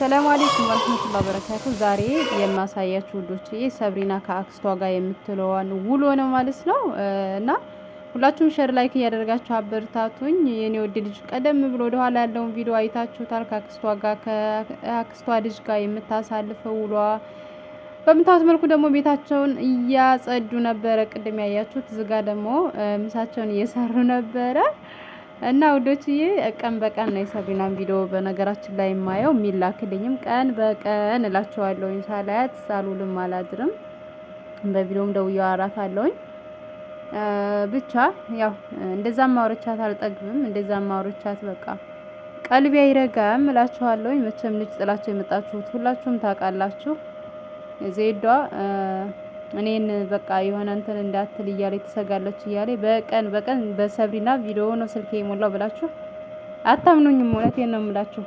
ሰላም አለይኩም ወራህመቱላሂ ወበረካቱ። ዛሬ የማሳያችሁ ውዶችዬ ሰብሪና ከአክስቷ ጋር የምትለዋን ውሎ ነው ማለት ነው። እና ሁላችሁም ሼር ላይክ እያደረጋችሁ አበርታቱኝ። የኔ ወድ ልጅ ቀደም ብሎ ወደ ኋላ ያለውን ቪዲዮ አይታችሁታል። ከአክስቷ ልጅ ጋር የምታሳልፈው ውሏ በምታዩት መልኩ ደግሞ ቤታቸውን እያጸዱ ነበረ። ቅድም ያያችሁት ዝጋ ደግሞ ምሳቸውን እየሰሩ ነበረ። እና ውዶችዬ ቀን በቀን ነው የሰብሪናን ቪዲዮ በነገራችን ላይ የማየው የሚላክልኝም ቀን በቀን እላቸዋለሁ። ሳላያት ሳልውልም አላድርም። በቪዲዮም ደውዬ አወራታለሁኝ። ብቻ ያው እንደዛም ማውረቻት አልጠግብም። እንደዛም ማውረቻት በቃ ቀልቤ አይረጋም እላቸዋለሁኝ። መቼም ልጅ ጥላቸው የመጣችሁት ሁላችሁም ታውቃላችሁ። ዜዷ እኔን በቃ የሆነ እንትን እንዳትል እያለ ትሰጋለች እያለ በቀን በሰብሪና ቪዲዮ ነው ስልኬ የሞላው ብላችሁ አታምኑኝም። እውነቴን ነው የምላችሁ።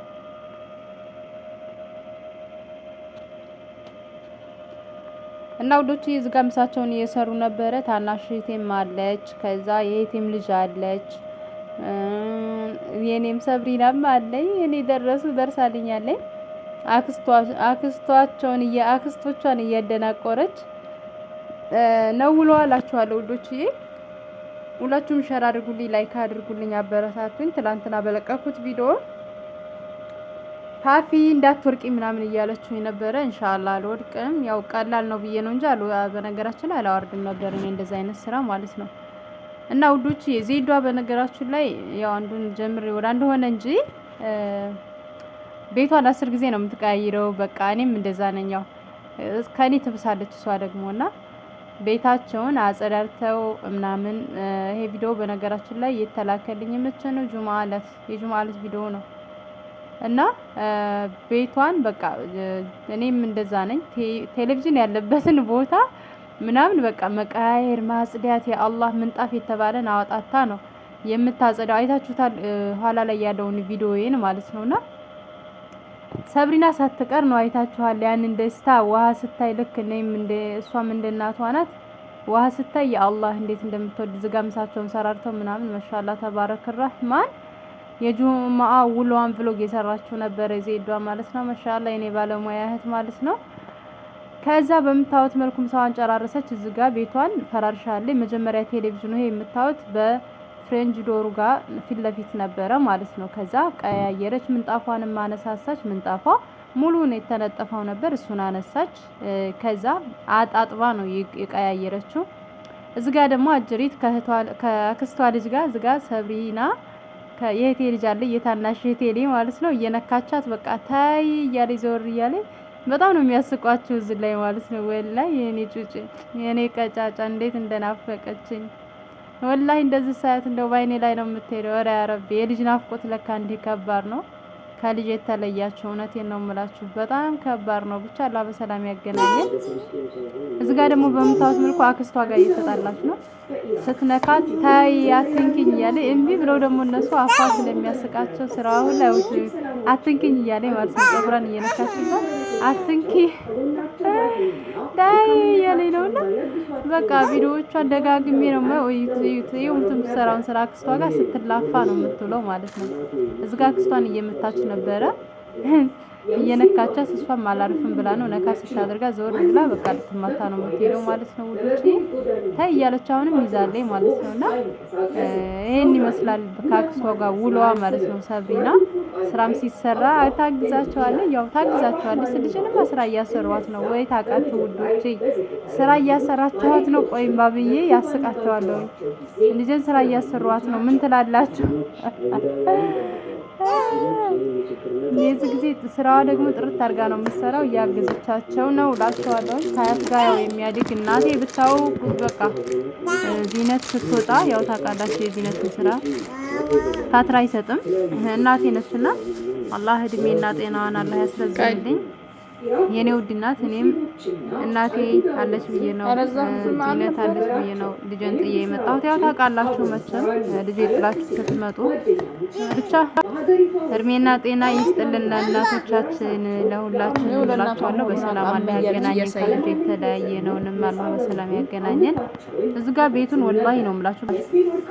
እና ውዶች እዚህ ጋር ምሳቸውን እየሰሩ ነበረ። ታናሽ እህቴም አለች፣ ከዛ የእህቴም ልጅ አለች፣ የኔም ሰብሪናም አለኝ። እኔ ደርሳልኛለኝ። አክስቶቿን እያደናቆረች ነው ውለዋላችኋለሁ ውዶችዬ። ሁላችሁም ሸር አድርጉልኝ፣ ላይክ አድርጉልኝ፣ አበረታቱኝ። ትላንትና በለቀኩት ቪዲዮ ፋፊ እንዳትወርቂ ምናምን እያለችው የነበረ ኢንሻአላህ አልወድቅም። ያው ቀላል ነው ብዬ ነው እንጂ በነገራችን ላይ አላወርድም ነበር እኔ እንደዛ አይነት ስራ ማለት ነው። እና ውዶችዬ ዜዷ በነገራችን ላይ ያው አንዱን ጀምሬ ወደ አንዱ ሆነ እንጂ ቤቷን 10 ጊዜ ነው የምትቀያይረው። በቃ እኔም እንደዛ ነኝ። ያው ከኔ ትብሳለች እሷ ደግሞና ቤታቸውን አጸዳድተው ምናምን። ይሄ ቪዲዮ በነገራችን ላይ የተላከልኝ መቼ ነው? የጁምዓ ዕለት ቪዲዮ ነው። እና ቤቷን በቃ እኔም እንደዛ ነኝ። ቴሌቪዥን ያለበትን ቦታ ምናምን በቃ መቀያየር፣ ማጽዳት፣ የአላህ ምንጣፍ የተባለን አወጣታ ነው የምታጸዳው። አይታችሁታል ኋላ ላይ ያለውን ቪዲዮዬን ማለት ነውና ሰብሪና ሳትቀር ነው አይታችኋል። ያንን ደስታ ውሃ ስታይ ልክ እኔም እሷም እንደ እናቷ ናት። ውሃ ስታይ የአላህ እንዴት እንደምትወድ ዝጋ ምሳቸውን ሰራርተው ምናምን ማሻአላ ተባረከ ረህማን። የጁምዓ ውሏን ብሎግ የሰራችው ነበር ዜዷ ማለት ነው። ማሻአላ የኔ ባለሙያ እህት ማለት ነው። ከዛ በምታዩት መልኩ ምሳዋን ጨራረሰች። እዚህ ጋር ቤቷን ፈራርሻለች። መጀመሪያ ቴሌቪዥኑ ይሄ የምታዩት በፍሬንጅ ዶሩ ጋር ፊት ለፊት ነበረ ማለት ነው። ከዛ ቀያየረች። ምንጣፏንም አነሳሳች። ምንጣፏ ሙሉን የተነጠፈው ነበር፣ እሱን አነሳች። ከዛ አጣጥባ ነው የቀያየረችው። እዚህ ጋር ደግሞ አጅሪት ከአክስቷ ልጅ ጋር እዚህ ጋር ሰብሪና የእህቴ ልጅ አለ የታናሽ እህቴ ልጅ ማለት ነው። እየነካቻት በቃ ታይ እያለ ዞር እያለ በጣም ነው የሚያስቋቸው እዚህ ላይ ማለት ነው። ወላሂ የኔ ጩጭ የኔ ቀጫጫ እንዴት እንደናፈቀችኝ ወላሂ። እንደዚህ ሳያት እንደው ባይኔ ላይ ነው የምትሄደው። ኧረ ያ ረቢ የልጅ ናፍቆት ለካ እንዲህ ከባድ ነው። ከልጅ የተለያቸው እውነቴን ነው የምላችሁ በጣም ከባድ ነው። ብቻ አላህ በሰላም ያገናኘን። እዚህ ጋር ደግሞ በምታዩት መልኩ አክስቷ ጋር እየተጣላች ነው። ስትነካት ታይ አትንኪኝ እያለ እምቢ ብለው ደግሞ እነሱ አፋ ስለሚያስቃቸው ስራው ላይ አትንኪኝ እያለ ማለት ነው። ፀጉሯን እየነካችባት አትንኪ ዳይ እያለ ነውና በቃ ቪዲዮዎቿን ደጋግሜ ነው የምትሰራውን ስራ አክስቷ ጋር ስትላፋ ነው የምትውለው ማለት ነው። እዚህ ጋር አክስቷን እየመታች ነበረ። እየነካቻት እሷም አላርፍም ብላ ነው ነካ ስታደርጋ ዘወር ብላ በቃ ልትማታ ነው የምትሄደው ማለት ነው ውዶቼ። ታይ እያለች አሁንም ይዛለች ማለት ነው። እና ይሄን ይመስላል ከአክስቷ ጋር ውሏ ማለት ነው። ሰብሪና ስራም ሲሰራ ታግዛቸዋለች። ያው ታግዛቸዋለች ስልሽንም ስራ እያሰሯት ነው ወይ ታውቃችሁ ውዶቼ፣ ስራ እያሰራችኋት ነው። ቆይም ባብዬ ያስቃቸዋለሁ። ልጅን ስራ እያሰሯት ነው። ምን ትላላችሁ? የዚህ ጊዜ ስራዋ ደግሞ ጥርት አድርጋ ነው የምትሰራው። እያገዘቻቸው ነው እላቸዋለሁ። ከአያት ጋር ያው የሚያድግ እናቴ ብታው በቃ ዚነት ስትወጣ ያው ታውቃላችሁ የዚነትን ስራ ታትራ አይሰጥም። እናቴ ነችና አላህ እድሜና ጤናዋን አላህ ያስረዝምልኝ የኔ ውድ እናት። እኔም እናቴ አለች ብዬ ነው ዚነት አለች ብዬ ነው ልጄን ጥዬ የመጣሁት። ያው ታውቃላችሁ መቼም ልጄ ጥላችሁ ስትመጡ ብቻ እድሜና ጤና ይስጥልን ለእናቶቻችን ለሁላችን እላችኋለሁ። በሰላም አላህ ያገናኘን። ከልጅ የተለያየ ነውንም አላህ በሰላም ያገናኘን። እዚህ ጋር ቤቱን ወላሂ ነው የምላችሁ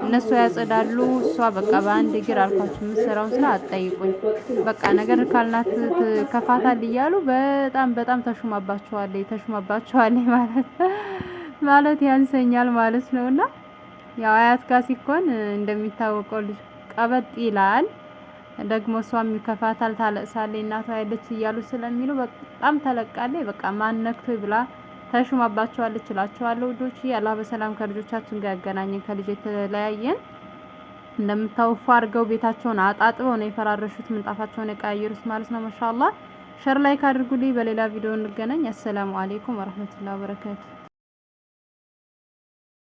እነሱ ያጸዳሉ። እሷ በቃ በአንድ እግር አልኳችሁ የምትሰራውን ስራ አትጠይቁኝ። በቃ ነገር ካልናት ከፋታል እያሉ በጣም ተሹማባቸዋለች ማለት ያንሰኛል ማለት ነውና ያው አያት ጋር ሲኮን እንደሚታወቀው ልጅ ቀበጥ ይላል። ደግሞ እሷም ይከፋታል፣ ታለቅሳለች። እናቷ ያለች እያሉ ስለሚሉ በጣም ተለቃለች። በቃ ማንነክቶ ብላ ተሹማባቸዋለች እላቸዋለሁ ውዶች። አላህ በሰላም ከልጆቻችን ጋር ያገናኘን። ከልጅ የተለያየን እንደምታውፉ አድርገው ቤታቸውን አጣጥበው ነው የፈራረሹት፣ ምንጣፋቸውን የቀያየሩት ማለት ነው። ማሻአላህ ሸር ላይክ አድርጉልኝ። በሌላ ቪዲዮ እንገናኝ። አሰላሙ አለይኩም ወራህመቱላሂ ወበረካቱ።